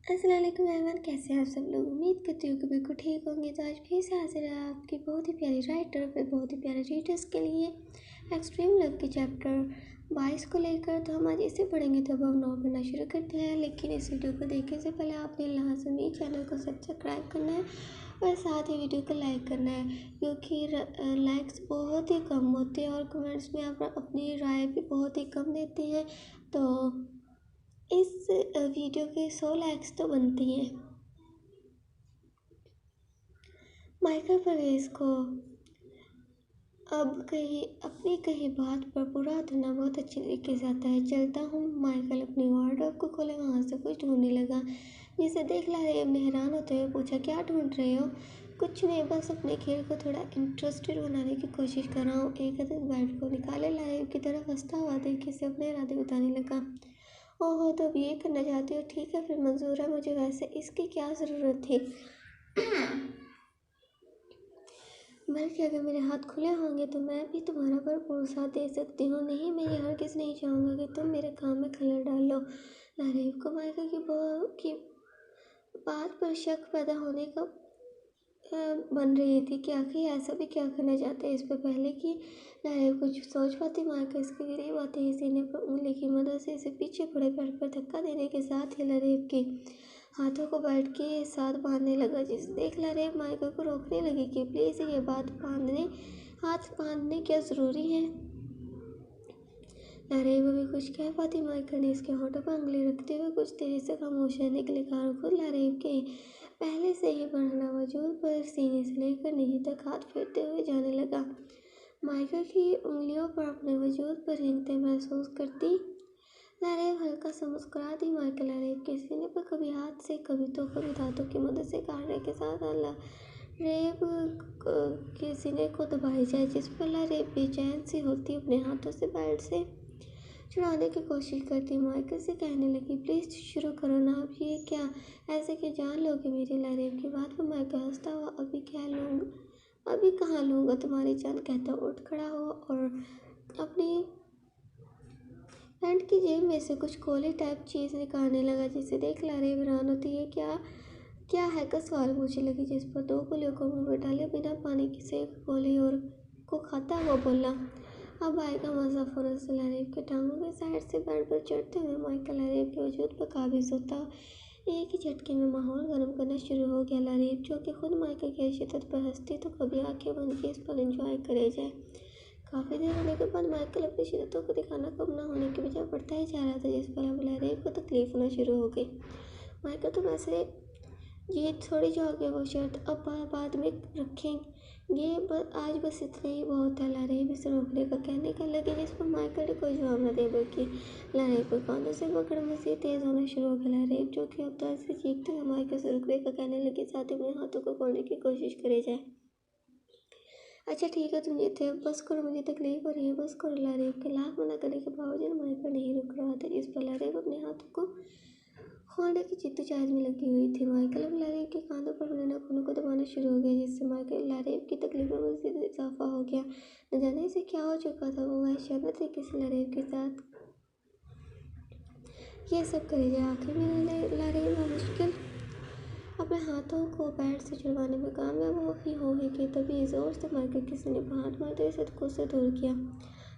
अस्सलाम वालेकुम एवरीवन, कैसे हैं आप सब लोग। उम्मीद करती हूँ कि बिल्कुल ठीक होंगे। तो आज फिर से हाजिर है आपकी बहुत ही प्यारी राइटर फिर बहुत ही प्यारे रीडर्स के लिए एक्सट्रीम लव के चैप्टर 22 को लेकर। तो हम आज इसे पढ़ेंगे। तो अब हम नौ पढ़ना शुरू करते हैं, लेकिन इस वीडियो को देखने से पहले आपने लाजमी चैनल को सब्सक्राइब करना है और साथ ही वीडियो को लाइक करना है, क्योंकि लाइक्स बहुत ही कम होते हैं और कमेंट्स में आप अपनी राय भी बहुत ही कम देते हैं। तो इस वीडियो के 100 लाइक्स तो बनती हैं। माइकल परवेज को अब कहीं बात पर बुरा धरना बहुत अच्छे तरीके से आता है। चलता हूँ। माइकल अपनी वार्डरोब को खोले, वहाँ से कुछ ढूंढने लगा, जिसे देख लारेब ने हैरान होते हुए पूछा, क्या ढूंढ रहे हो। कुछ नहीं, बस अपने खेल को थोड़ा इंटरेस्टेड बनाने की कोशिश कर रहा हूँ। एक अदद बैट को निकाले लारेब की तरफ हंसता हुआ देख से अपने इरादे बताने लगा। ओहो, तो अब ये करना चाहती हो, ठीक है फिर मंजूर है मुझे, वैसे इसकी क्या ज़रूरत थी। बल्कि अगर मेरे हाथ खुले होंगे तो मैं भी तुम्हारा भरपूर साथ दे सकती हूँ। नहीं, मैं ये हरगिज़ नहीं चाहूँगा कि तुम मेरे काम में खलल डालो। लारेब को माइकल की बात पर शक पैदा होने का बन रही थी कि आखिर ऐसा भी क्या करना चाहते हैं। इस पर पहले कि लारेब कुछ सोच पाती, माइकल इसके करीब आते ही सीने पर उंगली की मदद से इसे पीछे पड़े पैर पर धक्का देने के साथ ही लारेब के हाथों को बैठ के साथ बांधने लगा, जिसे देख लारेब माइकल को रोकने लगी कि प्लीज़ ये हाथ बांधने क्या ज़रूरी है। लारेब अभी कुछ कह पाती, माइकल ने इसके होठों पर उंगली रखते हुए कुछ देर से खामोश रहने के लिए कहा। खुद लारेब के पहले से ही बढ़ना वजूद पर सीने से लेकर नीचे तक हाथ फेरते हुए जाने लगा। माइकल की उंगलियों पर अपने वजूद पर रेंगते महसूस करती लारेब हल्का सा मुस्कुरा दी। माइकल लारेब के सीने पर कभी हाथ से कभी दांतों की मदद से काटने के साथ लारेब के सीने को दबाई जाए, जिस पर लारेब बेचैन सी होती अपने हाथों से बेल्ट से छुड़ाने की कोशिश करती। माइकल से कहने लगी, प्लीज़ शुरू करो ना, अब ये क्या ऐसे कि जान लोगे मेरी। लारेब की बात पर माइकल हंसता हुआ, अभी कहाँ लूँगा तुम्हारी जान, कहता उठ खड़ा हुआ और अपनी पैंट की जेब में से कुछ गोली टाइप चीज़ निकालने लगा, जिसे देख लारेब हैरान होती है। क्या है का सवाल पूछने लगी, जिस पर 2 गोलियों को मुंह में डाले बिना पानी की से एक गोली और को खाता हुआ बोला, अब आएगा मज़ा। फौरन से लारेब के टांगों के साइड से बेड पर चढ़ते हुए माइकल लारेब के वजूद पर काबिज होता एक ही झटके में माहौल गर्म करना शुरू हो गया। लारेब जो कि खुद माइकल की शिद्दत पर हंसती तो कभी आंखें बंद की इस पर एंजॉय करे जाए। काफ़ी देर होने के बाद माइकल अपनी शिद्दतों को दिखाना कम न होने की वजह बढ़ता ही जा रहा था, जिस पर अब लारेब को तकलीफ होना शुरू हो गई। माइकल, तुम ऐसे जीत थोड़ी जाओगे, वो शर्त अब बाद में रखेंगे, आज बस इतना ही बहुत है। लारेब इसे रोकने का कहने का लगी, जिस पर माइकल ने कोई जवाब न दे, बल्कि लारेब को कानों से पकड़ मज़ीद तेज़ होना शुरू हो गया। लारेब जो कि अब दर्द से चीखते हुए माइकल से रुकने का कहने लगी, साथ ही अपने हाथों को खोलने की कोशिश करे जाए। अच्छा ठीक है, तुम जीते, अब बस करो, मुझे तकलीफ हो रही है, बस करो। लारेब के लाख मना करने के बावजूद माइकल नहीं रुक रहा था, जिस पर लारेब अपने हाथों को खोलने की जिद्दोजहद में लगी हुई थी। माइकल अब लारेब के कांधों पर अपने नाखूनों को दबाना शुरू हो गया, जिससे माइकल लारेब की तकलीफ में मज़ीद इजाफा हो गया। न जाने से क्या हो चुका था, वो वहशियाना तरीके से लारेब के साथ ये सब करे जाए। आखिर में लारेब मुश्किल अपने हाथों को पैर से छुड़वाने में कामयाब ही होगी कि तभी ज़ोर से माइकल के सीने पर हाथ मारते इसे खुद से दूर किया।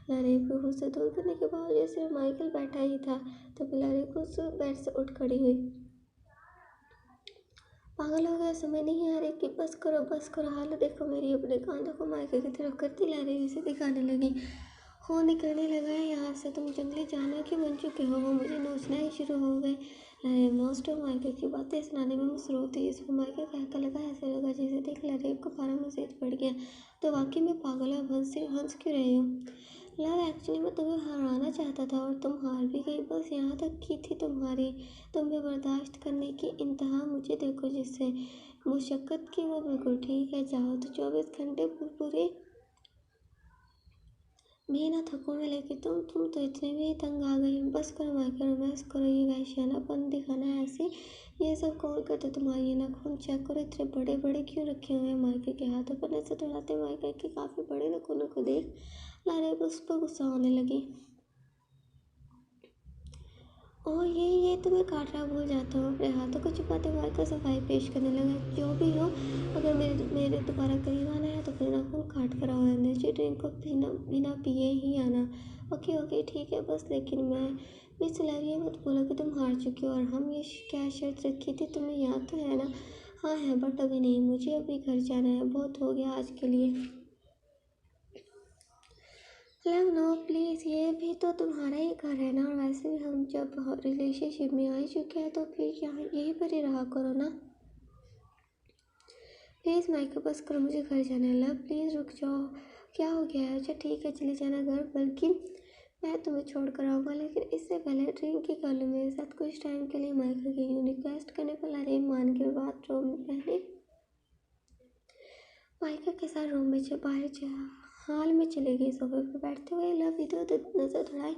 लारेब को खुद से दूर करने के बावजूद सिर्फ माइकल बैठा ही था, तभी लारेब खुद से बेड से उठ खड़ी हुई। पागल हो गया, समय नहीं आ रही कि बस करो, हालत देखो मेरी। अपने कांधों को माइकल की तरफ करती लारेब इसे दिखाने लगी। हो निकलने लगा है यहाँ से, तुम जंगली जानवर के बन चुके हो। वो मुझे नोचना ही शुरू हो गए। लारेब नोस्टो माइकल की बातें सुनाने में मसरूफ थी, इस पर माइकल कहता लगा, ऐसे लगा जैसे देख लारेब को पारा मज़ीद बढ़ गया। तो वाकई में पागल हो, हंस क्यों रहे हो। लव, एक्चुअली मैं तुम्हें हराना चाहता था और तुम हार भी गई, बस यहाँ तक की थी तुम्हें बर्दाश्त करने की इंतहा। मुझे देखो जिससे मुशक्क़त की, वो बिल्कुल ठीक है। चाहो तो 24 घंटे पूरे भी ना थकूं मैं, लेकिन तुम तो इतने में ही तंग आ गई। बस करो माइकल, बस करो, ये वहशियानापन दिखाना है ऐसे, ये सब कौन करते। तुम्हारे ये नाखून चेक करो, इतने बड़े बड़े क्यों रखे हुए हैं। माइकल के हाथों पर नजर दौड़ाते माइकल के काफ़ी बड़े नाखूनों को देख लारेब उस पर गुस्सा होने लगी। और ये तो मैं काटना भूल जाता हूँ। अपने हाथों को छुपाते माइका सफाई पेश करने लगा। जो भी हो, अगर मेरे मेरे दोबारा करीब आना है तो फिर नाखून काट कर आओ। एनर्जी ड्रिंक को बिना बिना पिए ही आना। ओके ओके ठीक है बस। लेकिन मैं मिस लव, ये मत बोलो कि तुम हार चुकी हो। और हम ये क्या शर्त रखी थी, तुम्हें याद तो है ना? हाँ है, बट अभी नहीं, मुझे अभी घर जाना है, बहुत हो गया आज के लिए। लव नो प्लीज़, ये भी तो तुम्हारा ही घर है ना। और वैसे भी हम जब रिलेशनशिप में आ ही चुके हैं तो फिर यहाँ यहीं पर ही रहा करो ना। प्लीज़ माइका बस करो, मुझे घर जाना है। लव प्लीज़ रुक जाओ, क्या हो गया है? अच्छा ठीक है, चले जाना घर, बल्कि मैं तुम्हें छोड़ कर आऊँगा, लेकिन इससे पहले ड्रिंक ही कर लो मेरे साथ कुछ टाइम के लिए। माइका की यूँ रिक्वेस्ट करने पर लरीब मान के बाथरूम में पहले माइका के साथ रूम में हाल में चली गई। सोफे पर बैठते हुए लव इधर उधर नजर दौड़ाई।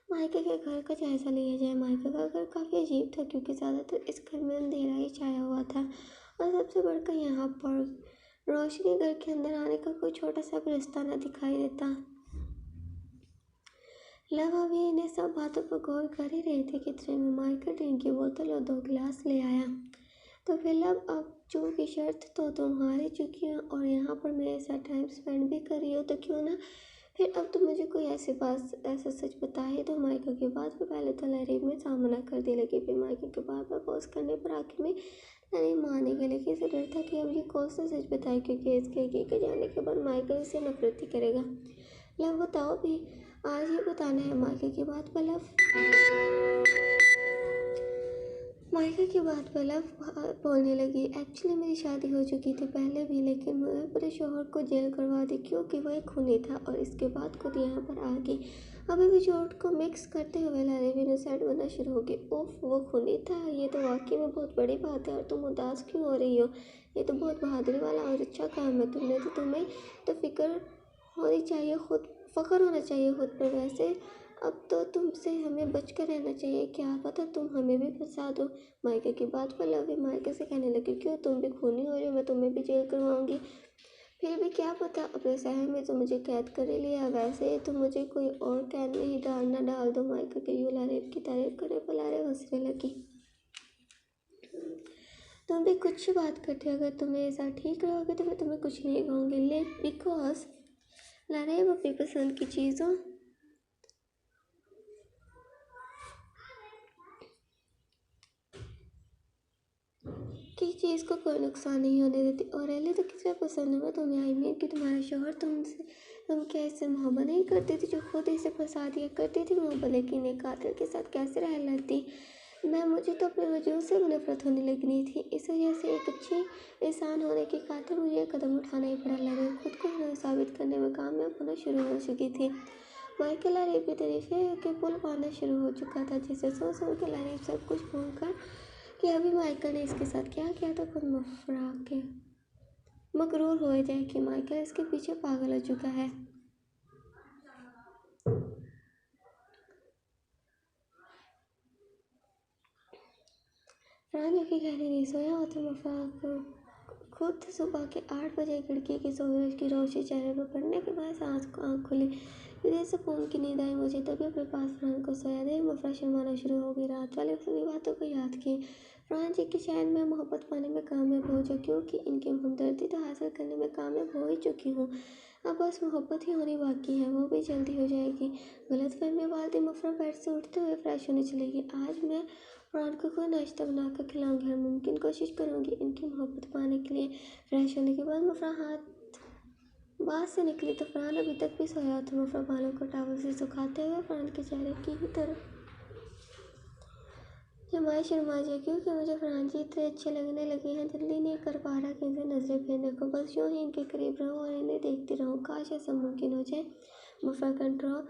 माइका के घर का जायजा लिया जाए। माइका का घर काफ़ी अजीब था क्योंकि ज़्यादातर इस घर में अंधेरा ही छाया हुआ था, और सबसे बढ़कर यहाँ पर रोशनी घर के अंदर आने का कोई छोटा सा भी रास्ता न दिखाई देता। लव अभी इन्हें सब बातों पर गौर कर ही रहे थे कि इतने में माइका ड्रिंक की बोतल और 2 गिलास ले आया। तो फिर लव, अब जो भी शर्त तो तुम हार ही चुकी हो और यहाँ पर मेरे साथ टाइम स्पेंड भी कर रही हो, तो क्यों ना फिर अब तुम मुझे कोई ऐसा सच बता ही दो। माइका की बात पर पहले तो लरीब में सामना कर दी लगी, फिर माइका के बार बार पॉज करने पर आखिर में लरीब माने गए। लेकिन इसे डर था कि अब ये कौन सा सच बताए, क्योंकि इसके हकीकत जानने के बाद माइका इसे नफरत ही करेगा। लव बताओ भी, आज ही बताना है माइका की बात पर। माइका की बात पर लव बोलने लगी। एक्चुअली मेरी शादी हो चुकी थी पहले भी, लेकिन मैं अपने शोहर को जेल करवा दी क्योंकि वह खूनी था, और इसके बाद खुद यहाँ पर आ गई। अभी भी झूठ को मिक्स करते हुए लरीब इनोसेंट बनना शुरू हो गई। उफ, वो खूनी था, ये तो वाकई में बहुत बड़ी बात है। और तुम उदास क्यों हो रही हो? ये तो बहुत बहादुरी वाला और अच्छा काम है। तुम्हें तो फ़ख्र होना चाहिए खुद पर। वैसे अब तो तुमसे हमें बच कर रहना चाहिए, क्या पता तुम हमें भी फंसा दो। माइका की बात पर लवी माइका से कहने लगी, क्यों, तुम भी खूनी हो रही हो? मैं तुम्हें भी जेल करवाऊंगी। फिर भी क्या पता, अपने शहर में तो मुझे कैद कर ही लिया, वैसे तो मुझे कोई और कैद में ही डाल दो। माइका के यूं लारेब की तारीफ करने पर लारेब हंसने लगी। तुम भी कुछ बात करते हो, अगर तुम मेरे साथ ठीक रहोगे तो मैं तुम्हें कुछ नहीं कहूँगी। ले बिकॉज लारेब अपनी पसंद की चीज़ों की चीज़ को कोई नुकसान नहीं होने देती। और एले तो किसे पसंद है? मैं तुम्हें, आई मीन कि तुम्हारा शोहर तुम क्या इससे मोहब्बत नहीं करती थी जो खुद इसे फंसा दिया करती थी मोहब्बत, लेकिन एक कातिल के साथ कैसे रह लेती? मुझे तो अपने वजूद से नफरत होने लगनी थी। इस वजह से एक अच्छी इंसान होने के खातिर मुझे कदम उठाना ही पड़ा। लरीब खुद को हीरो साबित करने में कामयाब होना शुरू हो चुकी थी। माइकल लरीब की तरीफे के पुल पाना शुरू हो चुका था, जिसे सोच के लरीब सब कुछ भूलकर कि अभी माइकल ने इसके साथ क्या किया तो खुद मुफरा के मकरूर हो जाए कि माइकल इसके पीछे पागल हो चुका है। फरहान जो कि गहरी नहीं सोया होता, मुफरा खुद सुबह के 8 बजे खिड़की की सूरज की रोशनी चेहरे पर पड़ने के बाद आँख खुली। इधर से फ़ोन की नींद आई मुझे, तभी अपने पास फरहान को सोया दे। मुफरा शर्माना शुरू हो गई। रात वाली सभी बातों को याद की। फरहान जी की शायद मैं मोहब्बत पाने में कामयाब हो जाऊँ, क्योंकि इनकी हमदर्दी तो हासिल करने में कामयाब हो ही चुकी हूँ। अब बस मोहब्बत ही होनी बाकी है, वो भी जल्दी हो जाएगी। गलतफहमी वाली मुफरा बेड से उठते हुए फ्रेश होने चलेगी। आज मैं फरहान को कोई नाश्ता बनाकर खिलाऊंगी, हर मुमकिन कोशिश करूंगी इनकी मोहब्बत पाने के लिए। फ्रेश होने के बाद मुफरा बाहर से निकली तो फरहान अभी तक भी सोया था। मुफरा बालों को टॉवल से सुखाते हुए फरहान के चेहरे की ही तरफ जमाई शर्मा जाए, क्योंकि मुझे फरहान जी इतने अच्छे लगने लगे हैं, जल्दी नहीं कर पा रहा कि इनसे नजरें फेरने को। बस यूं ही इनके करीब रहूं और इन्हें देखती रहूं, काश ऐसा मुमकिन हो जाए। मुफरा कंट्रोल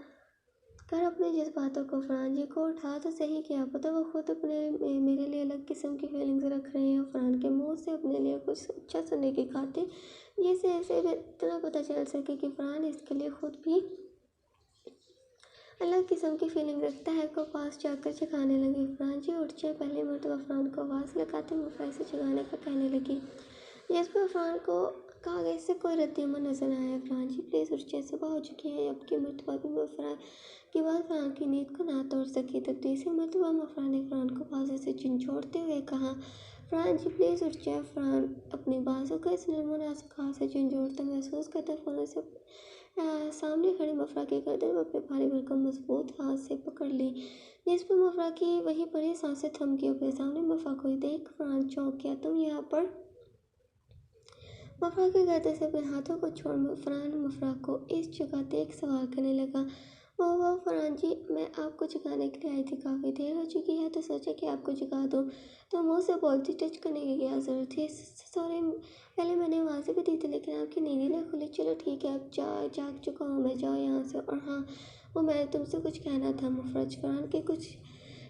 कर अपने जज्बातों को। फरहान जी को उठा तो सही, क्या पता वो खुद मेरे लिए अलग किस्म की फीलिंग्स रख रहे हैं। फरहान के मुंह से अपने लिए कुछ अच्छा सुनने की खातिर जिससे इसे इतना पता चल सके कि फरहान इसके लिए खुद भी अलग किस्म की फीलिंग रखता है, को पास जाकर जगाने लगी। फरहान जी उठ जाए। पहली मरतबा फरहान को आवाज़ लगाते मुफरा से जगाने का कहने लगी, जिस पर फरहान को कागज से कोई रद्दीमत नजर आया। फरहान जी प्लीज़ उठ जाए, सुबह हो चुकी है। अब की मरतबा भी मुफरा के बाद फरहान की नींद को ना तोड़ सकी तो तीसरी मरतबा मफरा ने फरहान को बाजू से झंझोड़ते हुए कहा, फरहान जी प्लीज़ उठ जाए। फरहान अपने बाजू का इस नाजुक हाथ से झंझोड़ता महसूस करता फ़ौरन से सामने खड़ी मफरा की गर्दन में अपने भारी भरकम मजबूत हाथ से पकड़ ली, जिस पर मफरा की वही बड़ी सांसें थम गई। अपने सामने मफरा को देख फरहान चौंक गया। तुम यहाँ पर? मफरा के गर्दन से अपने हाथों को छोड़ फरहान मफरा को इस जगह देख सवाल करने लगा। ओह फरहान जी, मैं आपको जगाने के लिए आई थी, काफ़ी देर हो चुकी है तो सोचा कि आपको जगा दूँ। तो मुँह से बोलती टच करने की क्या ज़रूरत थी? सॉरी, पहले मैंने आवाज़ भी दी थी लेकिन आपकी नींद ही ना खुली। चलो ठीक है, अब जाग चुका हूँ मैं, जाओ यहाँ से। और हाँ, वो मैंने तुमसे कुछ कहना था। मुफरज फरहान के कुछ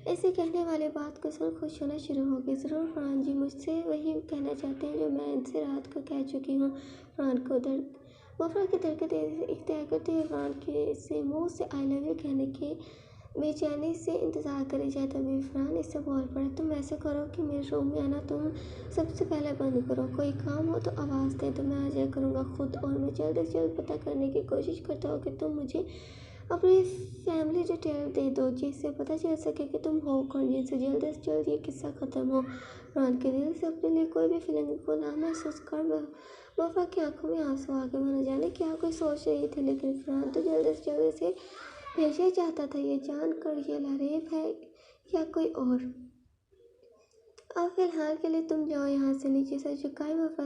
ऐसे कहने वाली बात को सुन खुश होना शुरू हो गई। ज़रूर फरहान जी मुझसे वही कहना चाहते हैं जो मैं इनसे रात को कह चुकी हूँ। फरहान को दर्द मफरा की दरकत इख्तियार करते हुए फरहान के से मुँह से आई लव यू कहने के बेचैनी से इंतज़ार करे जाए तभी फरहान इससे बोल पड़ा, तुम ऐसे करो कि मेरे रूम में आना तुम सबसे पहले बंद करो। कोई काम हो तो आवाज़ दे तो मैं आ जाया करूँगा खुद। और मैं जल्द से जल्द पता करने की कोशिश करता हूँ कि तुम मुझे अपनी फैमिली डिटेल दे दो जिससे पता चल सके कि तुम हो कौन, जिससे जल्द से जल्द ये किस्सा ख़त्म हो। फरहान के दिल से अपने लिए कोई भी फीलिंग को ना महसूस कर वफा की आंखों में आंसू आ गए। वो न जाने क्या कोई सोच रही थी लेकिन फरहान तो जल्द से जल्द इसे भेजना चाहता था, ये जान कर ये लरेब है या कोई और। अब फिलहाल के लिए तुम जाओ यहाँ से। नीचे से झुकाई मफरा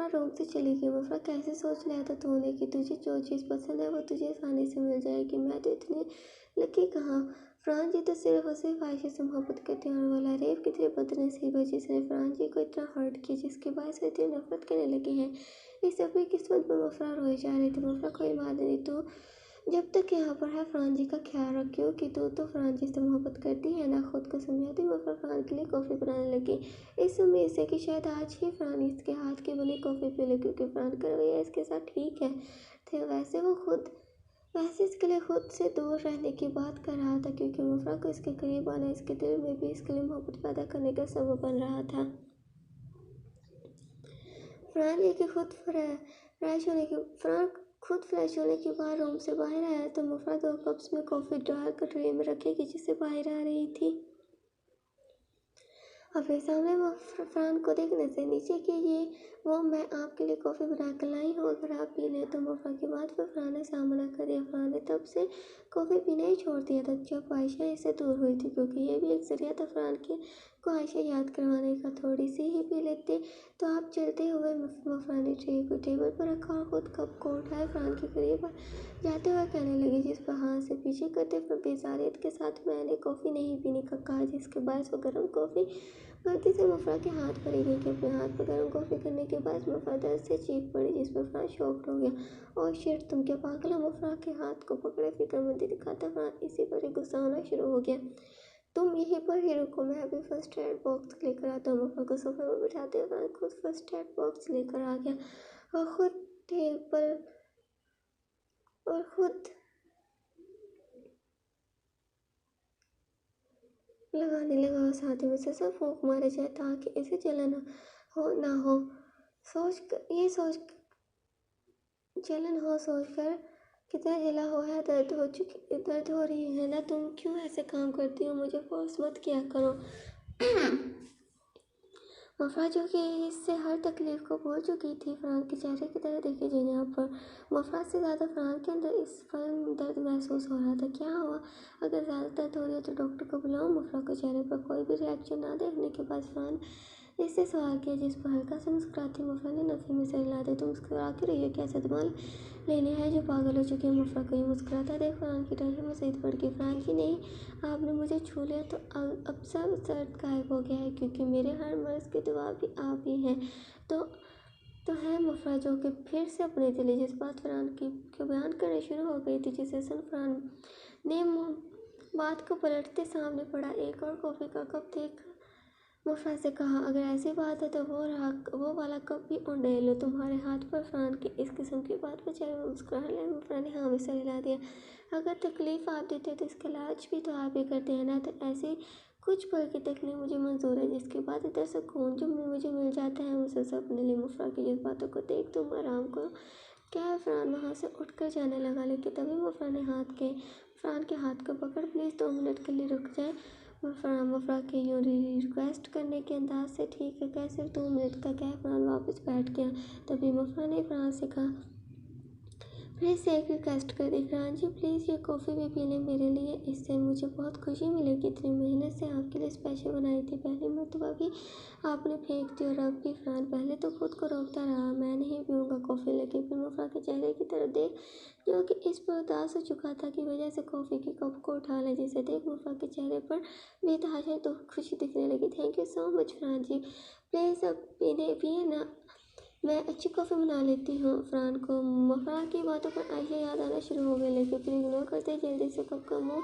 रूम से चली गई। मफरा कैसे सोच लिया था तूने कि तुझे जो चीज़ पसंद है वो तुझे आसानी से मिल जाएगी। मैं तो इतनी लकी कहाँ। फरहान जी तो सिर्फ और सिर्फ आयशा से मोहब्बत करते हैं और वो लरेब कितने बदनसीब है जिसने फरहान जी को इतना हर्ट किया, जिसके बायस वो इतनी नफरत करने लगे हैं। इस अपनी किस्मत पर मफरा रोई जा रही थी। मफरा कोई बात नहीं, तो जब तक यहाँ पर है फरहान जी का ख्याल रखियो कि तू तो फरहान जी से मोहब्बत करती है ना। खुद को समझाती मफरा फरहान के लिए कॉफ़ी बनाने लगी, इस उम्मीद से कि शायद आज ही फरहान इसके हाथ की बनी कॉफ़ी पी ले, क्योंकि फरहान का रवैया इसके साथ ठीक है थे। वैसे इसके लिए खुद से दूर रहने की बात कर रहा था, क्योंकि मफरा को इसके करीब आना इसके दिल में भी इसके लिए मोहब्बत पैदा करने का सबब बन रहा था। फरहान ये कि खुद फ्रेश होने के बाद रूम से बाहर आया तो मफरा 2 कप्स में कॉफ़ी डाल कर ट्रे में रखेगी जिससे बाहर आ रही थी। अपने सामने वो फरहान को देखने से नीचे की वो मैं आपके लिए कॉफ़ी बना कर लाई हूँ, अगर आप पी लें। तो मफरा की बात पर फरहान ने सामना कर दिया। फरहान ने तब से कॉफ़ी पीना ही छोड़ दिया था जब आयशा इससे दूर हुई थी, क्योंकि ये भी एक जरिया था फरहान को आयशा याद करवाने का। थोड़ी सी ही पी लेते तो आप चलते हुए मफरा ने ट्रे को टेबल पर रखा और खुद कप को उठाए फरहान के करीब जाते हुए कहने लगी, जिस पर हाथ से पीछे करते फिर बेजारियत के साथ मैंने कॉफ़ी नहीं पीने का कहा, जिसके बाद वो गर्म कॉफ़ी गलती से मफरा के हाथ पर गई कि अपने हाथ पर गर्म कॉफ़ी करने के बाद मफरा दर्द से चीख पड़ी, जिस पर फरहान शॉक्ड हो गया। और शिट, तुम क्या पागल हो? मफरा के हाथ को पकड़े फिक्रमंदी दिखाता फरहान इसी पर ही गुस्सा होना शुरू हो गया। तुम यहीं पर ही रुको, मैं अभी फर्स्ट एड बॉक्स लेकर आता हूँ। मफरा को सोफे पर बिठाते हुए फरहान खुद फर्स्ट एड बॉक्स लेकर आ गया और खुद लगाने लगा और साथ ही में ससा फूंक मारे जाए ताकि इसे जलन ना हो सोचकर कितना जला हुआ है, दर्द हो रही है ना। तुम क्यों ऐसे काम करती हो? मुझे फोर्स मत किया करो। मफरा जो कि इससे हर तकलीफ को भूल चुकी थी फरहान के चेहरे की तरह देखी जाए। यहाँ पर मफरा से ज़्यादा फरहान के अंदर इस पल दर्द महसूस हो रहा था। क्या हुआ? अगर ज़्यादा दर्द हो रही है तो डॉक्टर को बुलाओ। मफरा को चेहरे पर कोई भी रिएक्शन ना देखने के बाद फरहान इससे सवाल किया, जिस पर हल्का सा मुस्कुराती मफरा ने नफे में सिर हिला दिया। तुम मुस्कुरा क्यों रही हो? क्या सदमा लेने है जो पागल हो चुकी है? मफरा को ये मुस्कुराता देख फरहान की टेंशन मज़ीद बढ़ गई। फरहान जी नहीं, आपने मुझे छू लिया तो अब सब दर्द गायब हो गया है, क्योंकि मेरे हर मर्ज़ की दवा भी आप ही हैं। तो है मफरा जो कि फिर से अपने दिली जज्बात फरहान की बयान करने शुरू हो गई थी, जिसे सुन फरहान ने बात को पलटते सामने पड़ा एक और कॉफ़ी का कप देख मफरा से कहा, अगर ऐसी बात है तो वो वाला कप भी उंडेल लो तुम्हारे हाथ पर। फरहान की इस किस्म की बात पर चेहरे में मुस्कुराने लगे। मफरा ने हाँ में सर हिला दिया। अगर तकलीफ़ आप देते हो तो इसका इलाज भी तो आप ही करते हैं ना, तो ऐसी कुछ पल की तकलीफ मुझे मंजूर है, जिसके बाद इधर सुकून जो मुझे मिल जाता है मुझे अपने लिए। मफरा की जज्बातों को देख तुम आराम करो, क्या फ़रहान वहाँ से उठकर जाने लगा, लेकिन तभी मुफ़रा ने फ़रहान के हाथ को पकड़, प्लीज़ 2 मिनट के लिए रुक जाए। मुफ़रा के यूँ रिक्वेस्ट करने के अंदाज से, ठीक है, क्या सिर्फ 2 मिनट का क्या। फ़रहान वापस बैठ गया। तभी मुफ़रा ने फ़रहान से कहा, फिर से एक रिक्वेस्ट कर दी, फ़रहान जी प्लीज़ ये कॉफ़ी भी पी लें मेरे लिए, इससे मुझे बहुत खुशी मिलेगी। इतनी मेहनत से आपके लिए स्पेशल बनाई थी, पहली मरतबा भी आपने फेंक दी और अब भी। फ़रहान पहले तो खुद को रोकता रहा, मैं नहीं पीऊँगा कॉफ़ी, लेकिन फिर मुफ़रा के चेहरे की तरफ देख, जो कि इस पर उदास हो चुका था की वजह से कॉफ़ी के कप को उठा लें, जिसे देख मुफ़रा के चेहरे पर बेतहाशा तो खुशी दिखने लगी। Thank you so much Farhan ji, please अब पिए ना, मैं अच्छी कॉफ़ी बना लेती हूँ। फ़रहान की बातों पर आयशा याद आना शुरू हो गई, लेकिन फिर इग्नोर करते जल्दी से कप का मुंह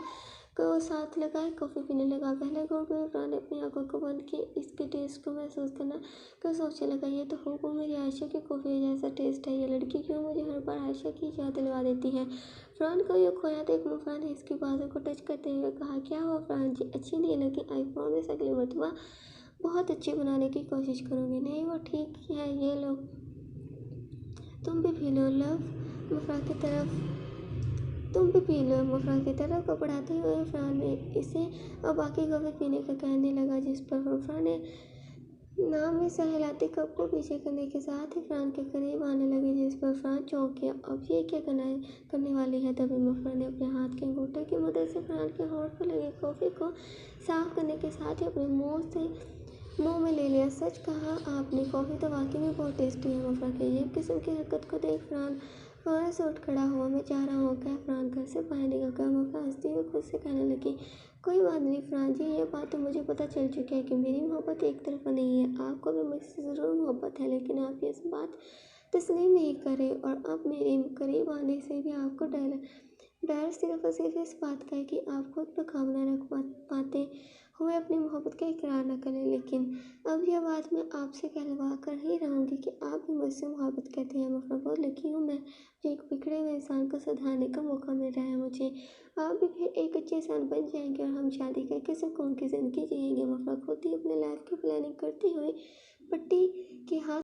को साथ लगाए कॉफ़ी पीने लगा। पहले घूंट में फ़रहान ने अपनी आंखों को बंद की, इसके टेस्ट को महसूस करना क्यों सोचने लगा, ये तो हूबहू मेरी आयशा की कॉफ़ी जैसा टेस्ट है। ये लड़की क्यों मुझे हर बार आयशा की याद दिलवा देती है। फ़रहान को ये खोया देख मुफ़रा ने इसकी बातों को टच करते हुए कहा, क्या हुआ फ़रहान जी, अच्छी नहीं लगी? आई प्रॉमिस अगली मरतबा बहुत अच्छी बनाने की कोशिश करूँगी। नहीं वो ठीक है, ये लो तुम भी पी लो। मुफ़रा की तरफ तुम भी पी लो, मुफ़रा की तरफ को बढ़ाते हुए फ़रहान ने इसे और बाकी कॉफ़ी पीने का कहने लगा, जिस पर मुफ़रा ने नाम में सहलाती कप को पीछे करने के साथ ही फ़रहान के करीब आने लगी, जिस पर फ़रहान चौंक गया। अब ये क्या करने वाली है। तभी मुफ़रा ने अपने हाथ के अंगूठे की मदद से फ़रहान के होंठ पर लगी कॉफ़ी को साफ करने के साथ ही अपने मुंह में ले लिया। सच कहा आपने, कॉफ़ी तो वाकई में बहुत टेस्टी है। मुफ़रा की अजीब किस्म की हरकत को देख फ़रहान फौरन से उठ खड़ा हुआ। मैं जा रहा हूँ, क्या फ़रहान घर से बाहर निकल कर मुफ़रा हंसती हुई खुद से कहने लगी, कोई बात नहीं फ़रहान जी, ये बात तो मुझे पता चल चुकी है कि मेरी मोहब्बत एक तरफ़ा नहीं है। आपको भी मुझसे ज़रूर मोहब्बत है, लेकिन आप ये बात तस्लीम नहीं कर रहे, और अब मेरे करीब आने से भी आपको डर सिर्फ और सिर्फ इस बात का है कि आप खुद पर काबू न रख पाते हुए अपनी मोहब्बत का इकरार न करें। लेकिन अब यह बात मैं आपसे कहलवा कर ही रहूँगी कि आप भी मुझसे मोहब्बत करते हैं। मुफ़रा बहुत लकी हूँ मैं, जो एक बिगड़े हुए इंसान को सुधारने का मौका मिल रहा है मुझे। आप भी फिर एक अच्छे इंसान बन जाएंगे और हम शादी करके सुकून की ज़िंदगी जिएंगे। मुफ़रा खुद ही अपने लाइफ की प्लानिंग करते हुए पट्टी के हाथ